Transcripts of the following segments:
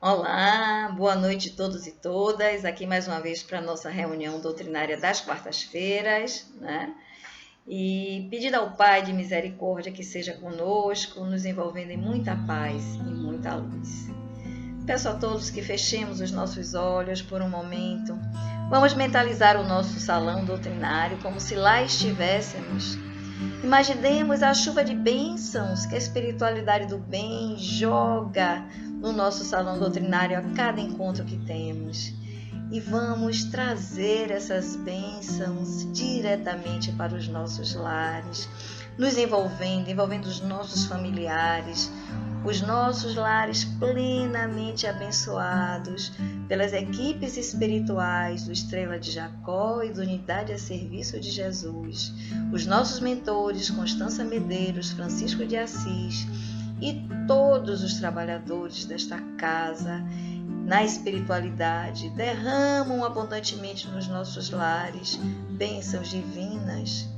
Olá, boa noite a todos e todas. Aqui mais uma vez para a nossa reunião doutrinária das quartas-feiras, né? E pedindo ao Pai de misericórdia que seja conosco, nos envolvendo em muita paz e muita luz. Peço a todos que fechemos os nossos olhos por um momento. Vamos mentalizar o nosso salão doutrinário como se lá estivéssemos. Imaginemos a chuva de bênçãos que a espiritualidade do bem joga no nosso salão doutrinário a cada encontro que temos. E vamos trazer essas bênçãos diretamente para os nossos lares, nos envolvendo os nossos familiares, os nossos lares plenamente abençoados pelas equipes espirituais do Estrela de Jacó e do Unidade a Serviço de Jesus, os nossos mentores Constança Medeiros, Francisco de Assis e todos os trabalhadores desta casa na espiritualidade derramam abundantemente nos nossos lares bênçãos divinas,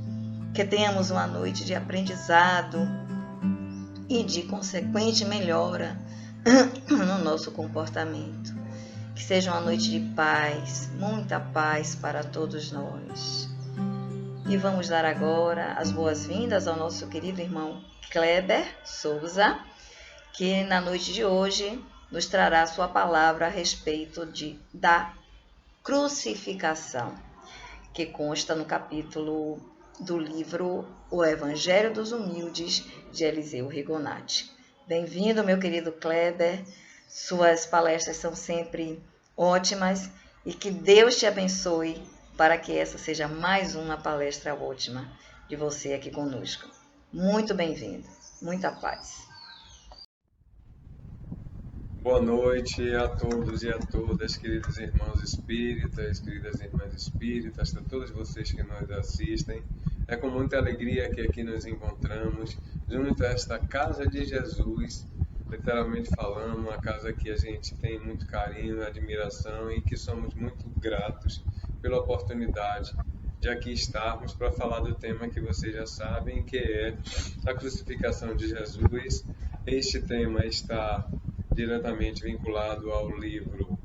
que tenhamos uma noite de aprendizado e de consequente melhora no nosso comportamento. Que seja uma noite de paz, muita paz para todos nós. E vamos dar agora as boas-vindas ao nosso querido irmão Kleber Souza, que na noite de hoje nos trará sua palavra a respeito da crucificação, que consta no capítulo do livro O Evangelho dos Humildes, de Eliseu Rigonati. Bem-vindo, meu querido Kleber. Suas palestras são sempre ótimas e que Deus te abençoe para que essa seja mais uma palestra ótima de você aqui conosco. Muito bem-vindo. Muita paz. Boa noite a todos e a todas, queridos irmãos espíritas, queridas irmãs espíritas, a todos vocês que nos assistem. É com muita alegria que aqui nos encontramos, junto a esta casa de Jesus, literalmente falando, uma casa que a gente tem muito carinho, admiração e que somos muito gratos pela oportunidade de aqui estarmos para falar do tema que vocês já sabem, que é a crucificação de Jesus. Este tema está diretamente vinculado ao livro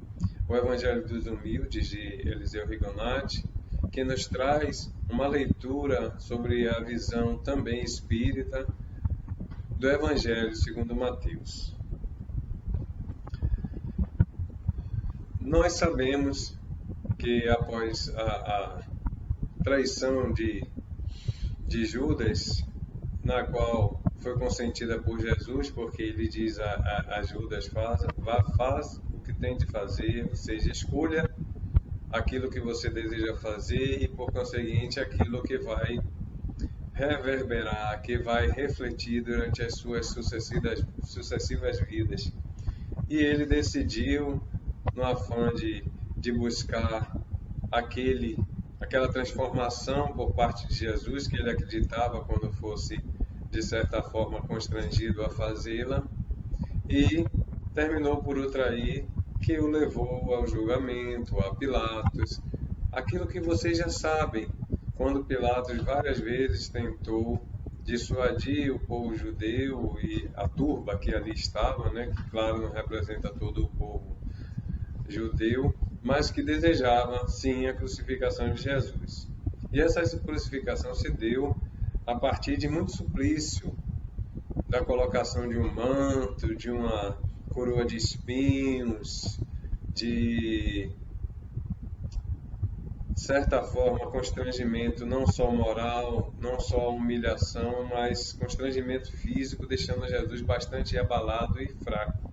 O Evangelho dos Humildes, de Eliseu Rigonati, que nos traz uma leitura sobre a visão também espírita do Evangelho segundo Mateus. Nós sabemos que após a traição de Judas, na qual foi consentida por Jesus, porque ele diz a Judas, faz o que tem de fazer, ou seja, escolha aquilo que você deseja fazer e, por conseguinte, aquilo que vai reverberar, que vai refletir durante as suas sucessivas vidas. E ele decidiu, no afã de buscar aquela transformação por parte de Jesus, que ele acreditava quando fosse de certa forma constrangido a fazê-la, e terminou por o trair, que o levou ao julgamento, a Pilatos. Aquilo que vocês já sabem, quando Pilatos várias vezes tentou dissuadir o povo judeu e a turba que ali estava, né, que claro não representa todo o povo judeu, mas que desejava sim a crucificação de Jesus. E essa crucificação se deu a partir de muito suplício, da colocação de um manto, de uma coroa de espinhos, de certa forma constrangimento não só moral, não só humilhação, mas constrangimento físico, deixando Jesus bastante abalado e fraco,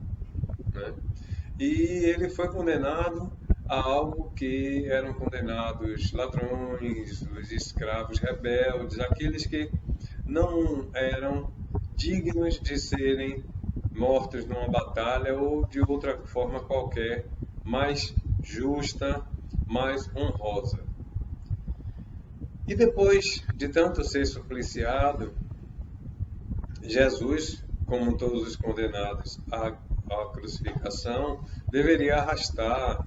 né? E ele foi condenado a algo que eram condenados ladrões, os escravos rebeldes, aqueles que não eram dignos de serem mortos numa batalha ou de outra forma qualquer, mais justa, mais honrosa. E depois de tanto ser supliciado, Jesus, como todos os condenados à crucificação, deveria arrastar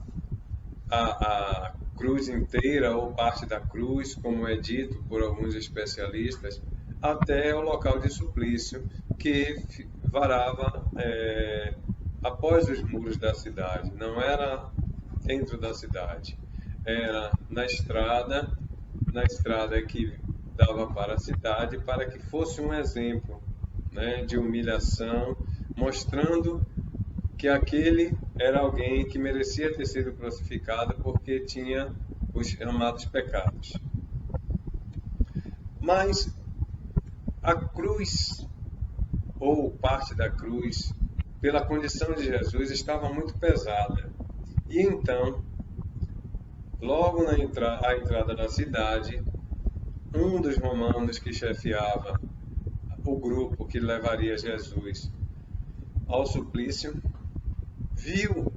a cruz inteira ou parte da cruz, como é dito por alguns especialistas, até o local de suplício, que varava após os muros da cidade, não era dentro da cidade, era na estrada que dava para a cidade, para que fosse um exemplo, né, de humilhação, mostrando que aquele era alguém que merecia ter sido crucificado porque tinha os chamados pecados. Mas a cruz, ou parte da cruz, pela condição de Jesus, estava muito pesada. E então, logo à entrada da cidade, um dos romanos que chefiava o grupo que levaria Jesus ao suplício, viu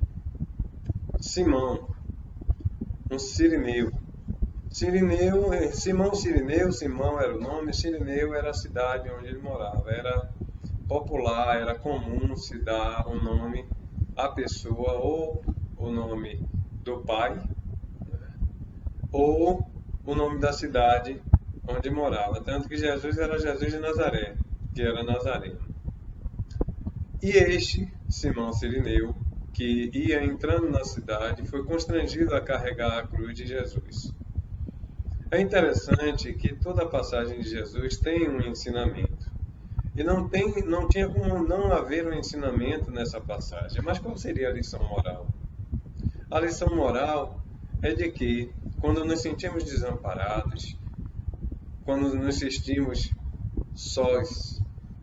Simão, um sirineu. Simão era o nome, Cirineu era a cidade onde ele morava. Era popular, era comum se dar um nome à pessoa, ou o nome do pai, ou o nome da cidade onde morava. Tanto que Jesus era Jesus de Nazaré, que era Nazareno. E este, Simão Cirineu, que ia entrando na cidade, foi constrangido a carregar a cruz de Jesus. É interessante que toda a passagem de Jesus tem um ensinamento. E não tinha como não haver um ensinamento nessa passagem. Mas qual seria a lição moral? A lição moral é de que, quando nos sentimos desamparados, quando nos sentimos sós,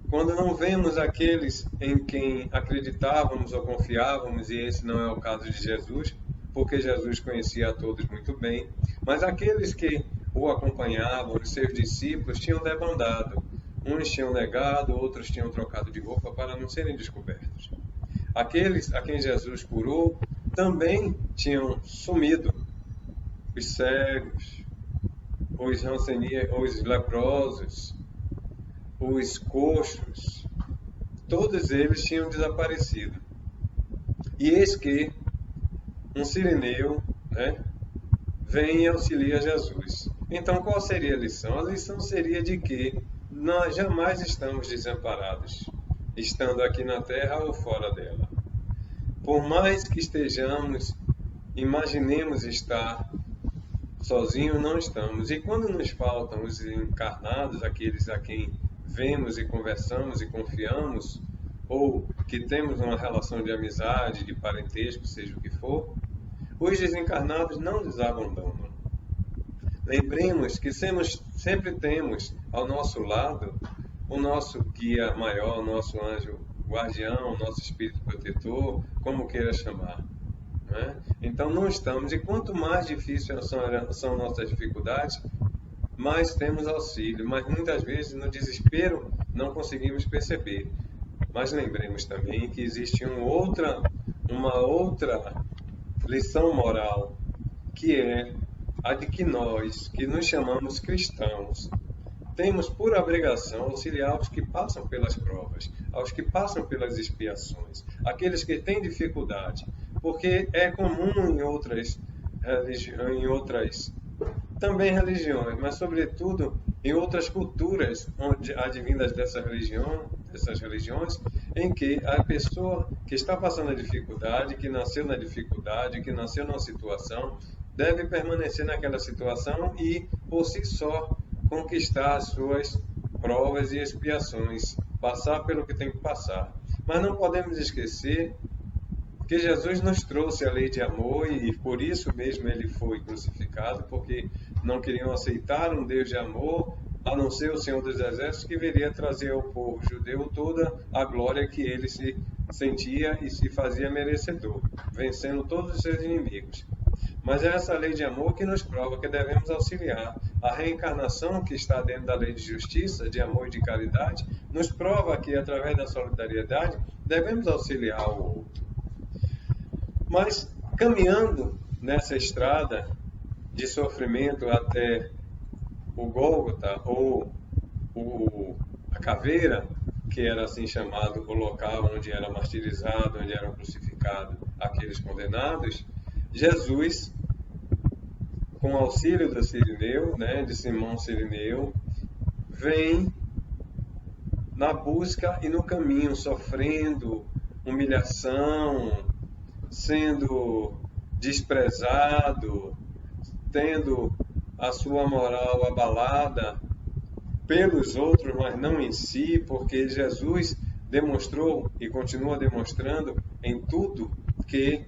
quando não vemos aqueles em quem acreditávamos ou confiávamos, e esse não é o caso de Jesus, porque Jesus conhecia a todos muito bem, mas aqueles que o acompanhavam, os seus discípulos, tinham debandado. Uns tinham negado, outros tinham trocado de roupa para não serem descobertos. Aqueles a quem Jesus curou também tinham sumido. Os cegos, os leprosos, os coxos, todos eles tinham desaparecido. E eis que um sirineu, vem e auxilia Jesus. Então, qual seria a lição? A lição seria de que nós jamais estamos desamparados, estando aqui na terra ou fora dela. Por mais que estejamos, imaginemos estar sozinhos, não estamos. E quando nos faltam os encarnados, aqueles a quem vemos e conversamos e confiamos, ou que temos uma relação de amizade, de parentesco, seja o que for, os desencarnados não nos abandonam. Lembremos que sempre temos ao nosso lado o nosso guia maior, o nosso anjo guardião, o nosso espírito protetor, como queira chamar. Então não estamos, e quanto mais difíceis são nossas dificuldades, mais temos auxílio, mas muitas vezes no desespero não conseguimos perceber. Mas lembremos também que existe uma outra lição moral, que é a de que nós, que nos chamamos cristãos, temos por obrigação auxiliar os que passam pelas provas, aos que passam pelas expiações, aqueles que têm dificuldade, porque é comum em outras também religiões, mas sobretudo em outras culturas advindas dessas religiões, em que a pessoa que está passando a dificuldade, que nasceu na dificuldade, que nasceu numa situação, deve permanecer naquela situação e, por si só, conquistar as suas provas e expiações, passar pelo que tem que passar. Mas não podemos esquecer que Jesus nos trouxe a lei de amor, e por isso mesmo ele foi crucificado, porque não queriam aceitar um Deus de amor, a não ser o Senhor dos Exércitos, que viria trazer ao povo judeu toda a glória que ele se sentia e se fazia merecedor, vencendo todos os seus inimigos. Mas é essa lei de amor que nos prova que devemos auxiliar. A reencarnação que está dentro da lei de justiça, de amor e de caridade, nos prova que, através da solidariedade, devemos auxiliar o outro. Mas, caminhando nessa estrada de sofrimento até o Gólgota, ou a caveira, que era assim chamado o local onde era martirizado, onde eram crucificados aqueles condenados, Jesus, com o auxílio do Cirineu, de Simão Cirineu, vem na busca e no caminho, sofrendo humilhação, sendo desprezado, tendo a sua moral abalada pelos outros, mas não em si, porque Jesus demonstrou e continua demonstrando em tudo que,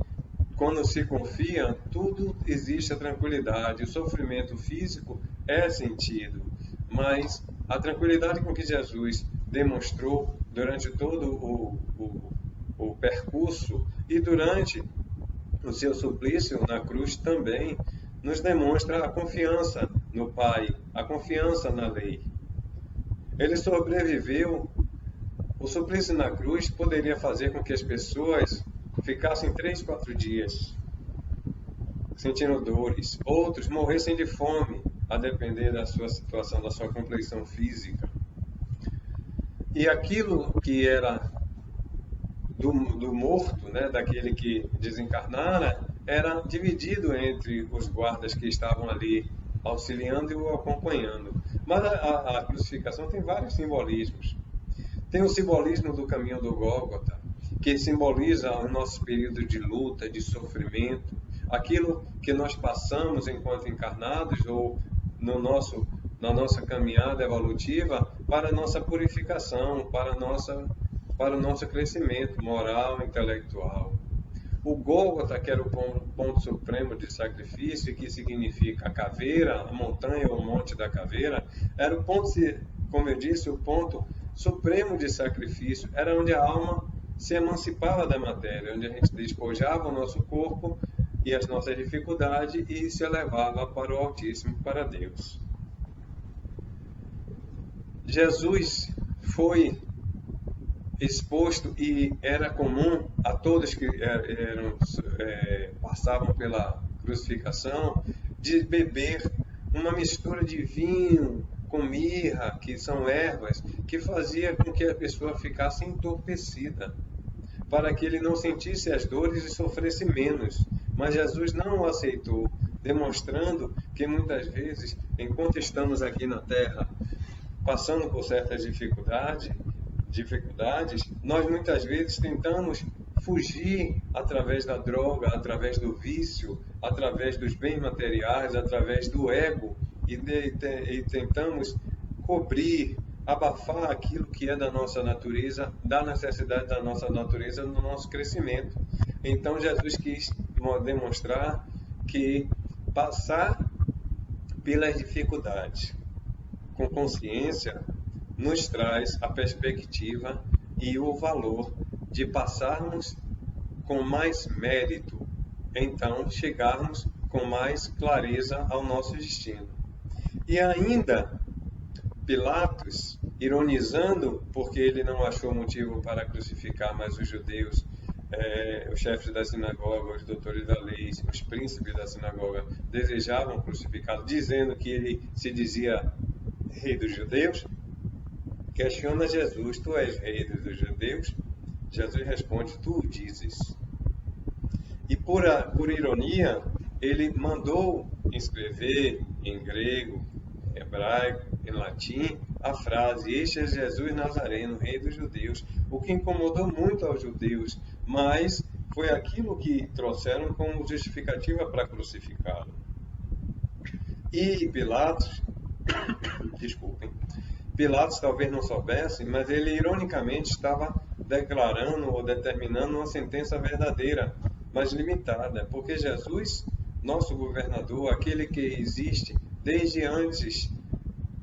quando se confia, tudo existe a tranquilidade. O sofrimento físico é sentido, mas a tranquilidade com que Jesus demonstrou durante todo o percurso e durante o seu suplício na cruz também nos demonstra a confiança no Pai, a confiança na lei. Ele sobreviveu. O suplício na cruz poderia fazer com que as pessoas ficassem 3, 4 dias sentindo dores. Outros morressem de fome, a depender da sua situação, da sua complexão física. E aquilo que era do morto, né, daquele que desencarnara, era dividido entre os guardas que estavam ali auxiliando e o acompanhando. Mas a crucificação tem vários simbolismos. Tem o simbolismo do caminho do Gólgota, que simboliza o nosso período de luta, de sofrimento, aquilo que nós passamos enquanto encarnados ou na nossa caminhada evolutiva para a nossa purificação, para o nosso crescimento moral, intelectual. O Gólgota, que era o ponto supremo de sacrifício, que significa a caveira, a montanha ou o monte da caveira, era o ponto, como eu disse, o ponto supremo de sacrifício, era onde a alma se emancipava da matéria, onde a gente despojava o nosso corpo e as nossas dificuldades e se elevava para o Altíssimo, para Deus. Jesus foi exposto e era comum a todos que passavam pela crucificação de beber uma mistura de vinho com mirra, que são ervas, que fazia com que a pessoa ficasse entorpecida, para que ele não sentisse as dores e sofresse menos. Mas Jesus não o aceitou, demonstrando que muitas vezes, enquanto estamos aqui na Terra, passando por certas dificuldades, nós muitas vezes tentamos fugir através da droga, através do vício, através dos bens materiais, através do ego, e tentamos cobrir, abafar aquilo que é da nossa natureza, da necessidade da nossa natureza no nosso crescimento. Então Jesus quis demonstrar que passar pelas dificuldades com consciência nos traz a perspectiva e o valor de passarmos com mais mérito, então chegarmos com mais clareza ao nosso destino. E ainda Pilatos, ironizando, porque ele não achou motivo para crucificar mais os judeus, os chefes da sinagoga, os doutores da lei, os príncipes da sinagoga desejavam crucificá-lo, dizendo que ele se dizia rei dos judeus, questiona Jesus: tu és rei dos judeus? Jesus responde: tu o dizes. E por ironia, ele mandou escrever em grego, hebraico, em latim, a frase: este é Jesus Nazareno, rei dos judeus, o que incomodou muito aos judeus, mas foi aquilo que trouxeram como justificativa para crucificá-lo. E Pilatos, Pilatos talvez não soubesse, mas ele ironicamente estava declarando ou determinando uma sentença verdadeira, mas limitada, porque Jesus, nosso governador, aquele que existe desde antes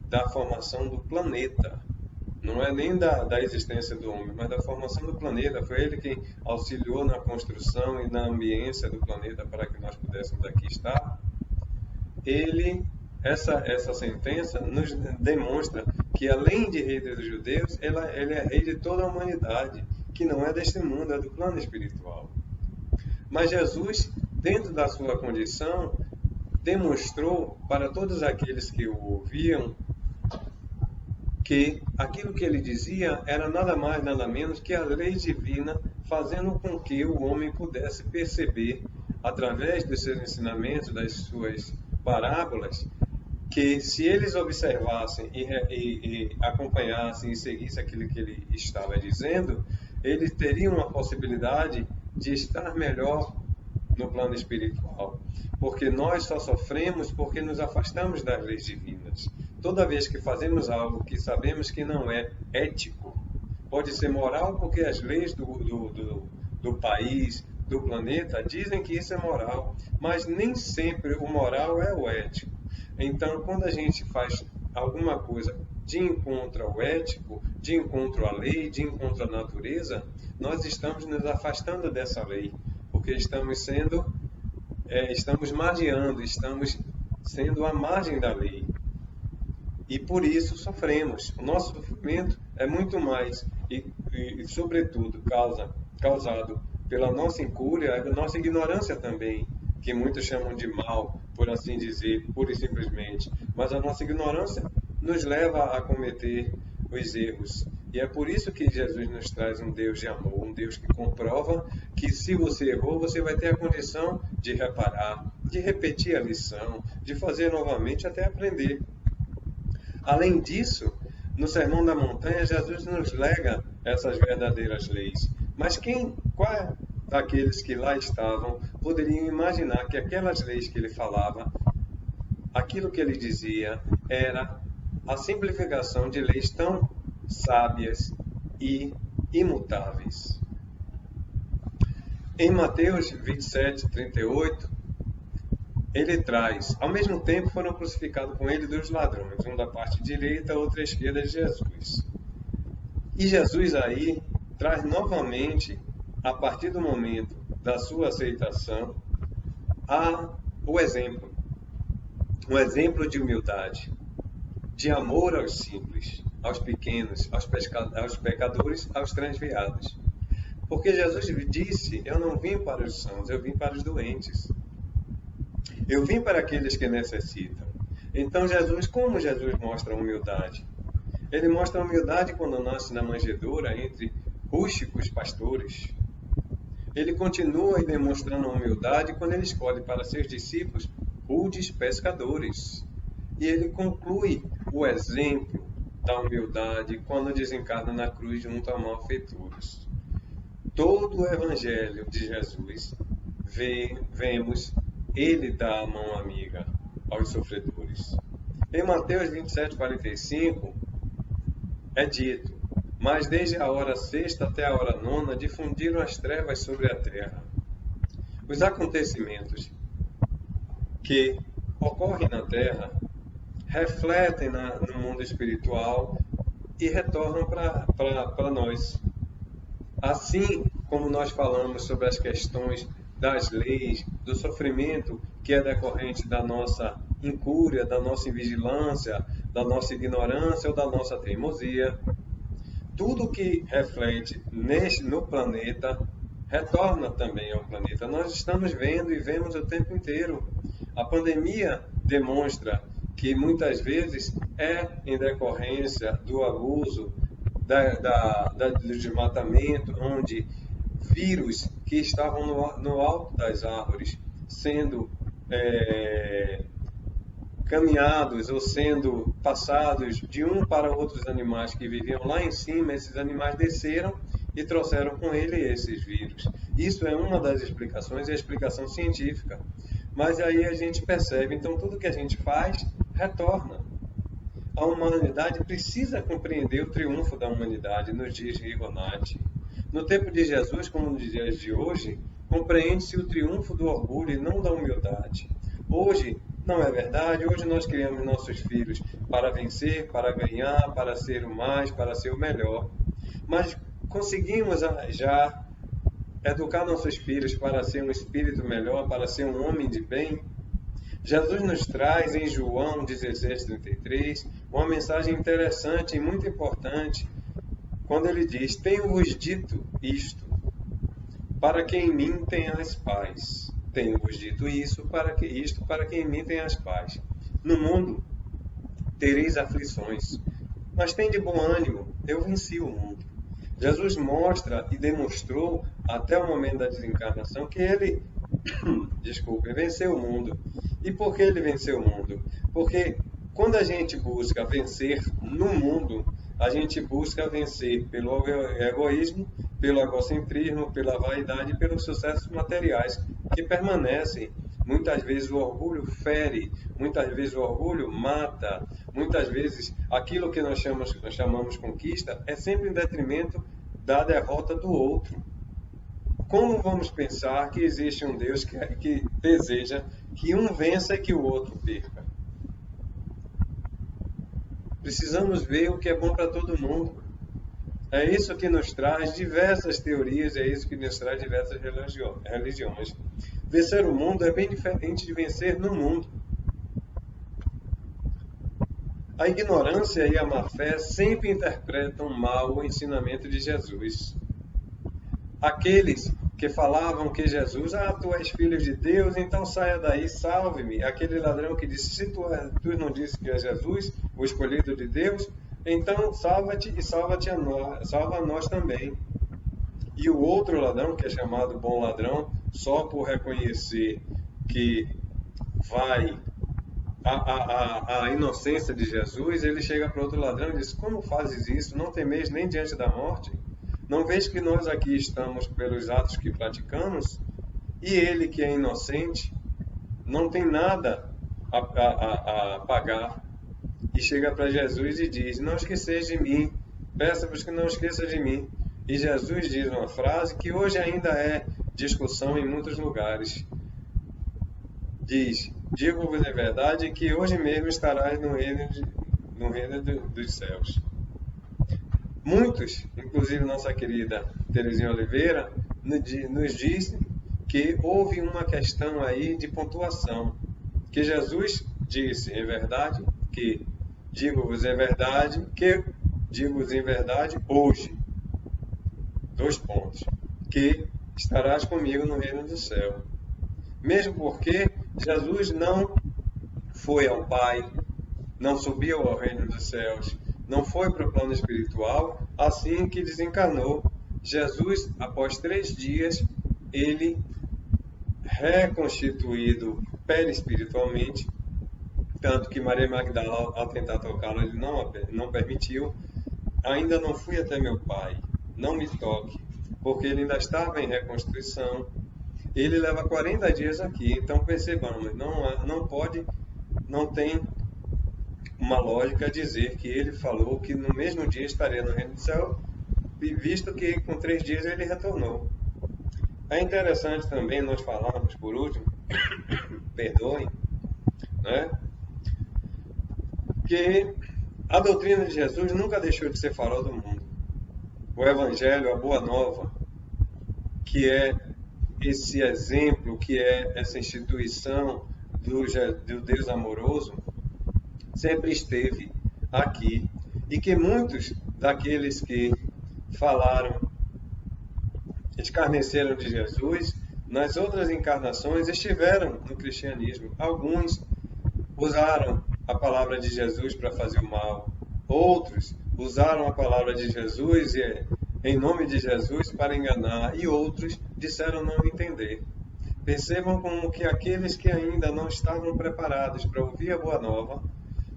da formação do planeta, não é nem da existência do homem, mas da formação do planeta, foi ele quem auxiliou na construção e na ambiência do planeta para que nós pudéssemos aqui estar. Essa sentença nos demonstra que, além de rei dos judeus, ele é rei de toda a humanidade, que não é deste mundo, é do plano espiritual. Mas Jesus, dentro da sua condição, demonstrou para todos aqueles que o ouviam que aquilo que ele dizia era nada mais, nada menos que a lei divina, fazendo com que o homem pudesse perceber, através dos seus ensinamentos, das suas parábolas, que se eles observassem e acompanhassem e seguissem aquilo que ele estava dizendo, eles teriam a possibilidade de estar melhor no plano espiritual. Porque nós só sofremos porque nos afastamos das leis divinas. Toda vez que fazemos algo que sabemos que não é ético, pode ser moral porque as leis do país, do planeta, dizem que isso é moral, mas nem sempre o moral é o ético. Então, quando a gente faz alguma coisa de encontro ao ético, de encontro à lei, de encontro à natureza, nós estamos nos afastando dessa lei, porque estamos margeando, estamos sendo à margem da lei. E por isso sofremos. O nosso sofrimento é muito mais e sobretudo, causado pela nossa incúria, a nossa ignorância também, que muitos chamam de mal, por assim dizer, pura e simplesmente. Mas a nossa ignorância nos leva a cometer os erros. E é por isso que Jesus nos traz um Deus de amor, um Deus que comprova que se você errou, você vai ter a condição de reparar, de repetir a lição, de fazer novamente até aprender. Além disso, no Sermão da Montanha, Jesus nos lega essas verdadeiras leis. Mas qual daqueles que lá estavam poderiam imaginar que aquelas leis que ele falava, aquilo que ele dizia, era a simplificação de leis tão sábias e imutáveis? Em Mateus 27, 38, ele traz: ao mesmo tempo foram crucificados com ele 2 ladrões, um da parte direita, outro à esquerda de Jesus. E Jesus aí traz novamente, a partir do momento da sua aceitação, o exemplo de humildade, de amor aos simples, aos pequenos, aos pecadores, aos transviados. Porque Jesus disse: eu não vim para os sãos, eu vim para os doentes. Eu vim para aqueles que necessitam. Então como Jesus mostra a humildade? Ele mostra a humildade quando nasce na manjedoura entre rústicos pastores. Ele continua demonstrando a humildade quando ele escolhe para seus discípulos rudes pescadores. E ele conclui o exemplo da humildade quando desencarna na cruz junto a malfeitores. Todo o evangelho de Jesus, vemos ele dar a mão amiga aos sofredores. Em Mateus 27, 45, é dito: mas desde a hora sexta até a hora nona difundiram as trevas sobre a terra. Os acontecimentos que ocorrem na terra refletem no mundo espiritual e retornam para nós. Assim como nós falamos sobre as questões das leis, do sofrimento que é decorrente da nossa incúria, da nossa invigilância, da nossa ignorância ou da nossa teimosia, tudo que reflete no planeta retorna também ao planeta. Nós estamos vendo e vemos o tempo inteiro. A pandemia demonstra que muitas vezes é em decorrência do abuso, do desmatamento, onde vírus que estavam no alto das árvores sendo caminhados ou sendo passados de um para outros animais que viviam lá em cima, esses animais desceram e trouxeram com ele esses vírus. Isso é uma das explicações, é a explicação científica. Mas aí a gente percebe, então tudo que a gente faz retorna. A humanidade precisa compreender o triunfo da humanidade, nos dias de Ronati. No tempo de Jesus, como nos dias de hoje, compreende-se o triunfo do orgulho e não da humildade. Hoje, não é verdade. Hoje nós criamos nossos filhos para vencer, para ganhar, para ser o mais, para ser o melhor. Mas conseguimos já educar nossos filhos para ser um espírito melhor, para ser um homem de bem? Jesus nos traz em João 16:33 uma mensagem interessante e muito importante, quando ele diz: tenho-vos dito isto, para que em mim tenhas paz. Tenho-vos dito isso, para que em mim tenhas paz. No mundo tereis aflições, mas tende bom ânimo, eu venci o mundo. Jesus mostra e demonstrou até o momento da desencarnação que ele venceu o mundo. E por que ele venceu o mundo? Porque quando a gente busca vencer no mundo, a gente busca vencer pelo egoísmo, pelo egocentrismo, pela vaidade e pelos sucessos materiais que permanecem. Muitas vezes o orgulho fere, muitas vezes o orgulho mata, muitas vezes aquilo que nós chamamos conquista é sempre em detrimento da derrota do outro. Como vamos pensar que existe um Deus que deseja que um vença e que o outro perca? Precisamos ver o que é bom para todo mundo. É isso que nos traz diversas teorias, é isso que nos traz diversas religiões. Vencer o mundo é bem diferente de vencer no mundo. A ignorância e a má-fé sempre interpretam mal o ensinamento de Jesus. Aqueles que falavam que Jesus, tu és filho de Deus, então saia daí, salve-me. Aquele ladrão que disse, se tu não disse que é Jesus, o escolhido de Deus, então salva-te e salva a nós também. E o outro ladrão, que é chamado bom ladrão, só por reconhecer que vai a inocência de Jesus, ele chega para outro ladrão e diz, como fazes isso? Não temeis nem diante da morte? Não vês que nós aqui estamos pelos atos que praticamos? E ele que é inocente, não tem nada a pagar. E chega para Jesus e diz, não esqueceis de mim, peço-vos que não esqueçam de mim. E Jesus diz uma frase que hoje ainda é discussão em muitos lugares. Diz, digo-vos a verdade que hoje mesmo estarás no reino dos céus. Muitos, inclusive nossa querida Terezinha Oliveira, nos disse que houve uma questão aí de pontuação. Que Jesus disse, em verdade, que digo-vos em verdade, que digo-vos em verdade hoje. 2 pontos. Que estarás comigo no reino do céu. Mesmo porque Jesus não foi ao Pai, não subiu ao reino dos céus, não foi para o plano espiritual, assim que desencarnou. Jesus, após 3 dias, ele, reconstituído perispiritualmente, tanto que Maria Magdala, ao tentar tocá-lo, ele não permitiu, ainda não fui até meu Pai, não me toque, porque ele ainda estava em reconstrução. Ele leva 40 dias aqui, então percebamos, não tem uma lógica dizer que ele falou que no mesmo dia estaria no reino do céu, visto que com 3 dias ele retornou. É interessante também nós falarmos, por último, perdoem, né, que a doutrina de Jesus nunca deixou de ser farol do mundo. O Evangelho, a Boa Nova, que é esse exemplo, que é essa instituição do Deus amoroso, sempre esteve aqui. E que muitos daqueles que falaram, escarneceram de Jesus, nas outras encarnações estiveram no cristianismo. Alguns usaram a palavra de Jesus para fazer o mal. Outros usaram a palavra de Jesus em nome de Jesus para enganar. E outros disseram não entender. Percebam como que aqueles que ainda não estavam preparados para ouvir a Boa Nova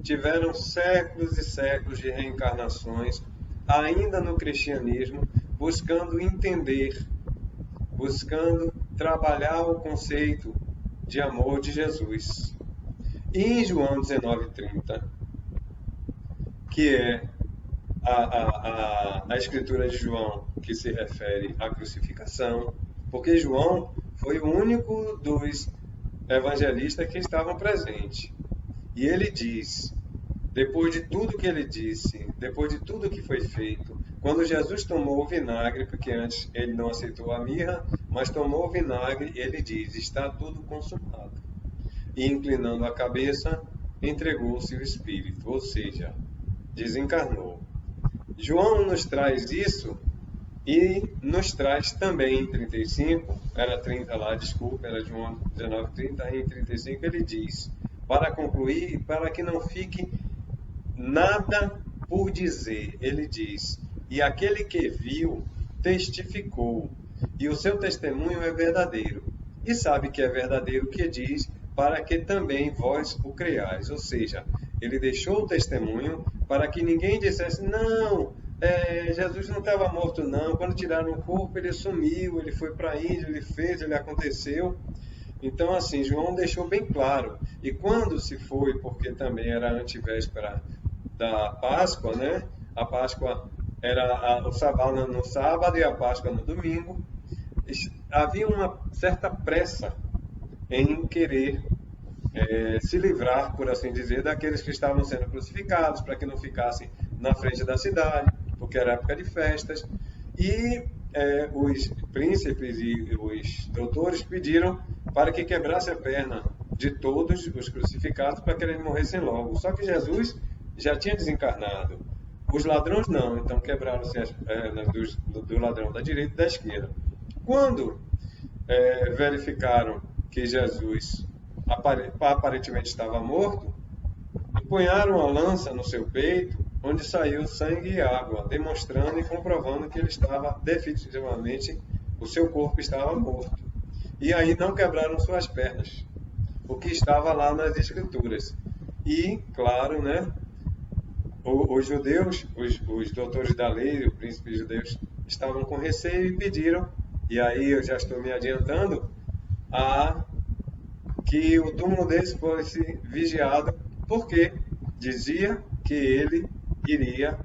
tiveram séculos e séculos de reencarnações, ainda no cristianismo, buscando entender, buscando trabalhar o conceito de amor de Jesus. E em João 19:30, que é a escritura de João que se refere à crucificação, porque João foi o único dos evangelistas que estavam presentes. E ele diz, depois de tudo que ele disse, depois de tudo que foi feito, quando Jesus tomou o vinagre, porque antes ele não aceitou a mirra, mas tomou o vinagre, ele diz, está tudo consumado. E inclinando a cabeça, entregou-se o Espírito, ou seja, desencarnou. João nos traz isso e nos traz também em 35, era 30 lá, desculpa, era João 19:30, em 35 ele diz, para concluir e para que não fique nada por dizer, ele diz, e aquele que viu testificou, e o seu testemunho é verdadeiro, e sabe que é verdadeiro o que diz, para que também vós o creiais. Ou seja, ele deixou o testemunho para que ninguém dissesse, não, Jesus não estava morto não, quando tiraram o corpo ele sumiu, ele foi para a Índia, ele fez, ele aconteceu. Então assim, João deixou bem claro. E quando se foi, porque também era a antivéspera da Páscoa, né? A Páscoa era o sábado no sábado e a Páscoa no domingo. Havia uma certa pressa em querer se livrar, por assim dizer, daqueles que estavam sendo crucificados, para que não ficassem na frente da cidade, porque era época de festas. E os príncipes e os doutores pediram para que quebrasse a perna de todos os crucificados para que eles morressem logo. Só que Jesus já tinha desencarnado. Os ladrões não, então quebraram-se as pernas do ladrão da direita e da esquerda. Quando verificaram que Jesus aparentemente estava morto, empunharam a lança no seu peito, onde saiu sangue e água, demonstrando e comprovando que ele estava definitivamente, o seu corpo estava morto. E aí não quebraram suas pernas, o que estava lá nas Escrituras. E, claro, né, os judeus, os doutores da lei, os príncipes judeus, estavam com receio e pediram, e aí eu já estou me adiantando, que o túmulo dele fosse vigiado, porque dizia que ele iria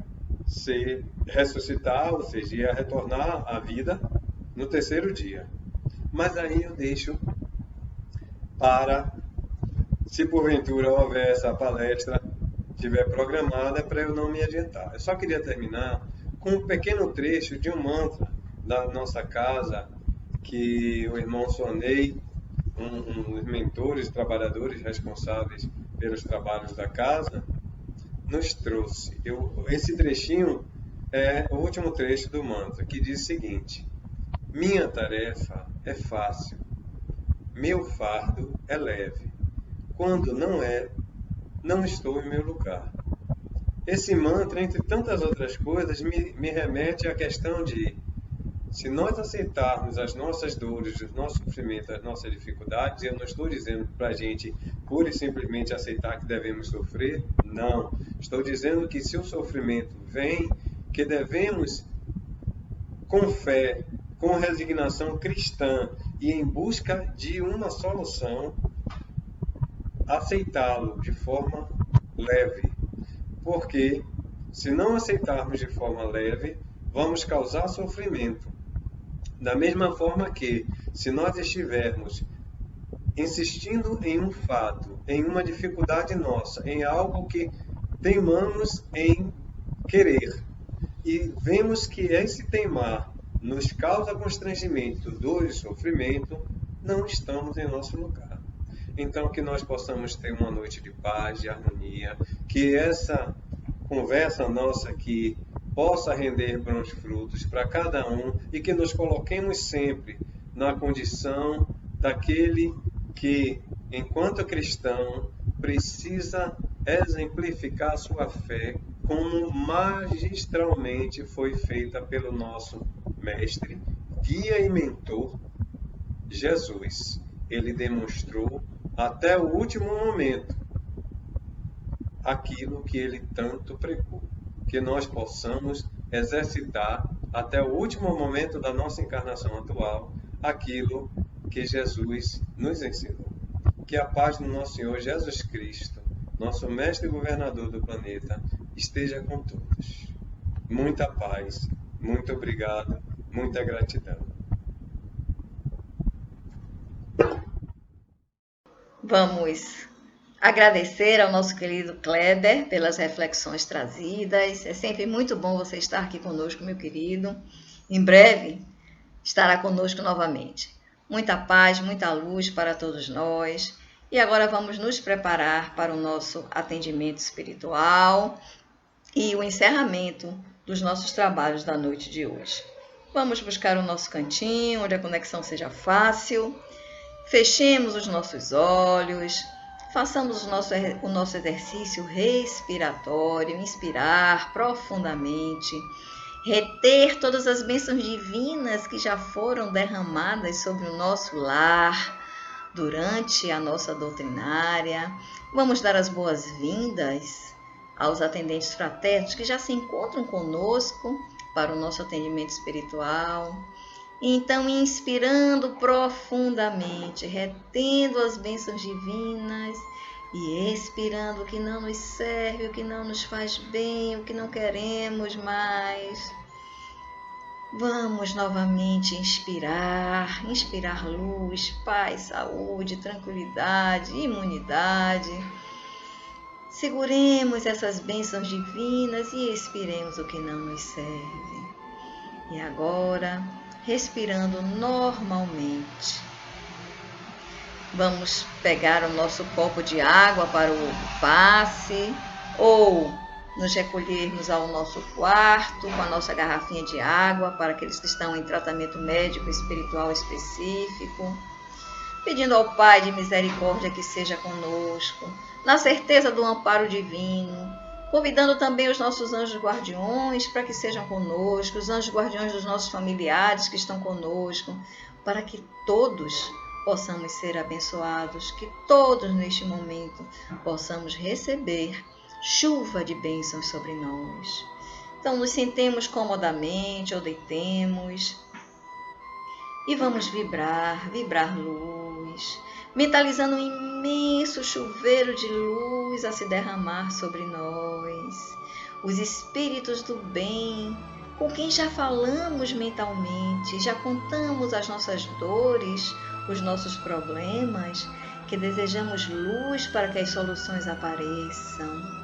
ressuscitar, ou seja, ia retornar à vida no terceiro dia. Mas aí eu deixo para, se porventura houver essa palestra, estiver programada, para eu não me adiantar. Eu só queria terminar com um pequeno trecho de um mantra da nossa casa, que o irmão Sonei, um dos mentores, trabalhadores responsáveis pelos trabalhos da casa, nos trouxe. Esse trechinho é o último trecho do mantra, que diz o seguinte: minha tarefa é fácil, meu fardo é leve. Quando não estou em meu lugar. Esse mantra, entre tantas outras coisas, me remete à questão de: se nós aceitarmos as nossas dores, os nossos sofrimentos, as nossas dificuldades, eu não estou dizendo para a gente pura e simplesmente aceitar que devemos sofrer, não. Estou dizendo que se o sofrimento vem, que devemos, com fé, com resignação cristã e em busca de uma solução, aceitá-lo de forma leve. Porque, se não aceitarmos de forma leve, vamos causar sofrimento. Da mesma forma que, se nós estivermos insistindo em um fato, em uma dificuldade nossa, em algo que teimamos em querer, e vemos que esse teimar nos causa constrangimento, dor e sofrimento, não estamos em nosso lugar. Então, que nós possamos ter uma noite de paz, de harmonia, que essa conversa nossa aqui possa render bons frutos para cada um e que nos coloquemos sempre na condição daquele que, enquanto cristão, precisa exemplificar sua fé como magistralmente foi feita pelo nosso mestre, guia e mentor, Jesus. Ele demonstrou até o último momento aquilo que ele tanto pregou. Que nós possamos exercitar até o último momento da nossa encarnação atual aquilo que Jesus nos ensinou. Que a paz do nosso Senhor Jesus Cristo, nosso mestre e governador do planeta, esteja com todos. Muita paz, muito obrigado, muita gratidão. Vamos agradecer ao nosso querido Kleber pelas reflexões trazidas. É sempre muito bom você estar aqui conosco, meu querido. Em breve estará conosco novamente. Muita paz, muita luz para todos nós. E agora vamos nos preparar para o nosso atendimento espiritual e o encerramento dos nossos trabalhos da noite de hoje. Vamos buscar o nosso cantinho, onde a conexão seja fácil. Fechemos os nossos olhos, façamos o nosso exercício respiratório, inspirar profundamente, reter todas as bênçãos divinas que já foram derramadas sobre o nosso lar durante a nossa doutrinária. Vamos dar as boas-vindas aos atendentes fraternos que já se encontram conosco para o nosso atendimento espiritual. Então, inspirando profundamente, retendo as bênçãos divinas e expirando o que não nos serve, o que não nos faz bem, o que não queremos mais. Vamos novamente inspirar luz, paz, saúde, tranquilidade, imunidade. Seguremos essas bênçãos divinas e expiremos o que não nos serve. E agora, respirando normalmente, vamos pegar o nosso copo de água para o passe ou nos recolhermos ao nosso quarto com a nossa garrafinha de água para aqueles que estão em tratamento médico espiritual específico, pedindo ao Pai de misericórdia que seja conosco, na certeza do amparo divino, convidando também os nossos anjos guardiões para que sejam conosco, os anjos guardiões dos nossos familiares que estão conosco, para que todos possamos ser abençoados, que todos neste momento possamos receber chuva de bênçãos sobre nós. Então nos sentemos comodamente ou deitemos e vamos vibrar luz, mentalizando um imenso chuveiro de luz a se derramar sobre nós. Os espíritos do bem, com quem já falamos mentalmente, já contamos as nossas dores, os nossos problemas, que desejamos luz para que as soluções apareçam.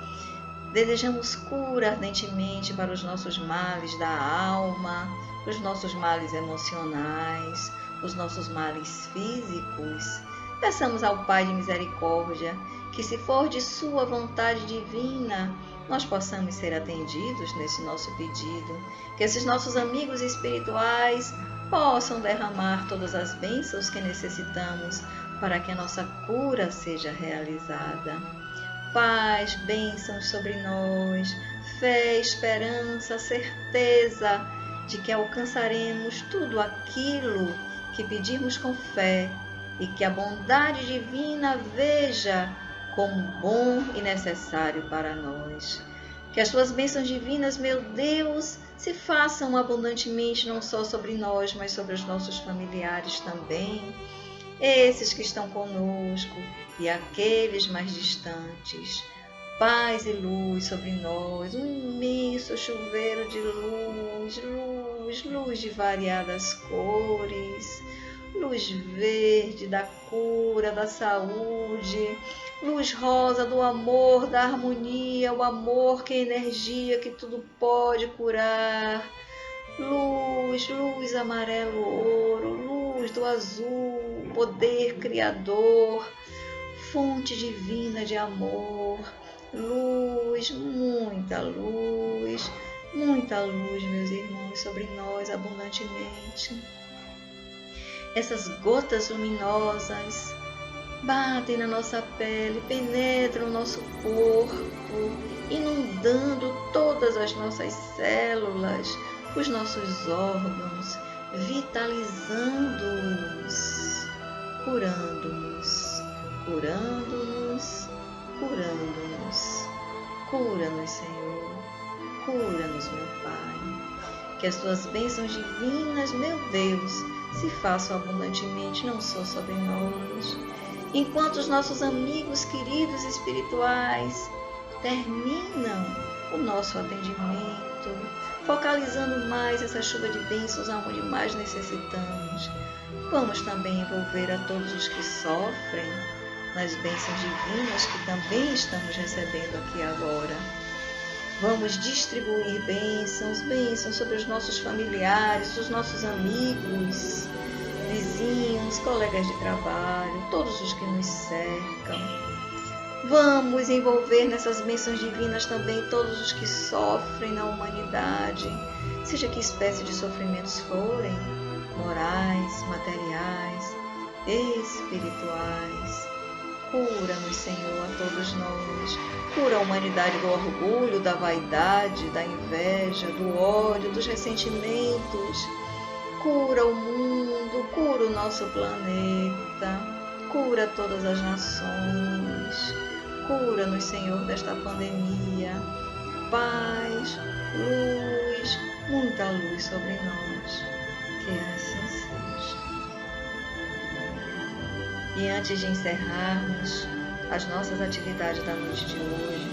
Desejamos cura ardentemente para os nossos males da alma, os nossos males emocionais, os nossos males físicos. Peçamos ao Pai de misericórdia que, se for de sua vontade divina, nós possamos ser atendidos nesse nosso pedido, que esses nossos amigos espirituais possam derramar todas as bênçãos que necessitamos para que a nossa cura seja realizada. Paz, bênçãos sobre nós, fé, esperança, certeza de que alcançaremos tudo aquilo que pedirmos com fé e que a bondade divina veja como bom e necessário para nós. Que as suas bênçãos divinas, meu Deus, se façam abundantemente não só sobre nós, mas sobre os nossos familiares também, esses que estão conosco e aqueles mais distantes. Paz e luz sobre nós, um imenso chuveiro de luz de variadas cores, luz verde da cura, da saúde, luz rosa do amor, da harmonia, o amor que é energia, que tudo pode curar, luz amarelo ouro, luz do azul, poder criador, fonte divina de amor, luz, muita luz, meus irmãos, sobre nós abundantemente. Essas gotas luminosas batem na nossa pele, penetram o nosso corpo, inundando todas as nossas células, os nossos órgãos, vitalizando-os, curando-nos. Cura-nos, Senhor, cura-nos, meu Pai. Que as tuas bênçãos divinas, meu Deus, se façam abundantemente, não só sobre nós. Enquanto os nossos amigos queridos espirituais terminam o nosso atendimento, focalizando mais essa chuva de bênçãos aonde mais necessitamos, vamos também envolver a todos os que sofrem nas bênçãos divinas que também estamos recebendo aqui agora. Vamos distribuir bênçãos sobre os nossos familiares, os nossos amigos, vizinhos, colegas de trabalho, todos os que nos cercam. Vamos envolver nessas bênçãos divinas também todos os que sofrem na humanidade, seja que espécie de sofrimentos forem, morais, materiais, espirituais. Cura-nos, Senhor, a todos nós. Cura a humanidade do orgulho, da vaidade, da inveja, do ódio, dos ressentimentos. Cura o mundo, cura o nosso planeta. Cura todas as nações. Cura Cura-nos, Senhor, desta pandemia. Paz, luz, muita luz sobre nós. Que assim seja. E antes de encerrarmos as nossas atividades da noite de hoje,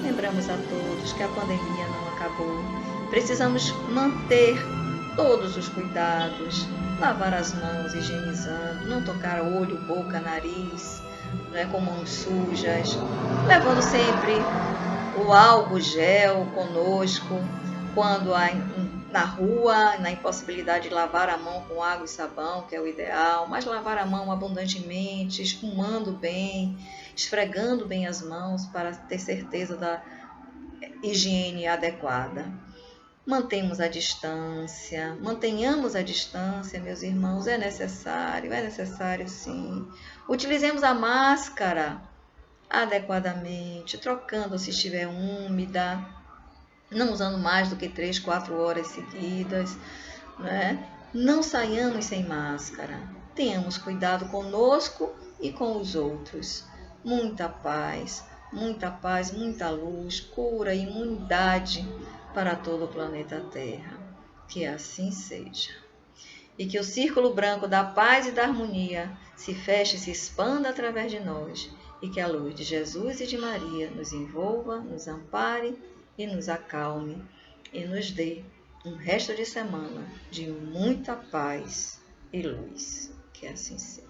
lembramos a todos que a pandemia não acabou. Precisamos manter todos os cuidados, lavar as mãos, higienizando, não tocar olho, boca, nariz, com mãos sujas, levando sempre o álcool gel conosco, quando na rua, na impossibilidade de lavar a mão com água e sabão, que é o ideal, mas lavar a mão abundantemente, esfumando bem, esfregando bem as mãos para ter certeza da higiene adequada. Mantenhamos a distância, meus irmãos, é necessário sim. Utilizemos a máscara adequadamente, trocando se estiver úmida, não usando mais do que 3, 4 horas seguidas, né? Não saiamos sem máscara, tenhamos cuidado conosco e com os outros. Muita paz, muita luz, cura e imunidade para todo o planeta Terra. Que assim seja. E que o círculo branco da paz e da harmonia se feche e se expanda através de nós. E que a luz de Jesus e de Maria nos envolva, nos ampare e nos acalme. E nos dê um resto de semana de muita paz e luz. Que assim seja.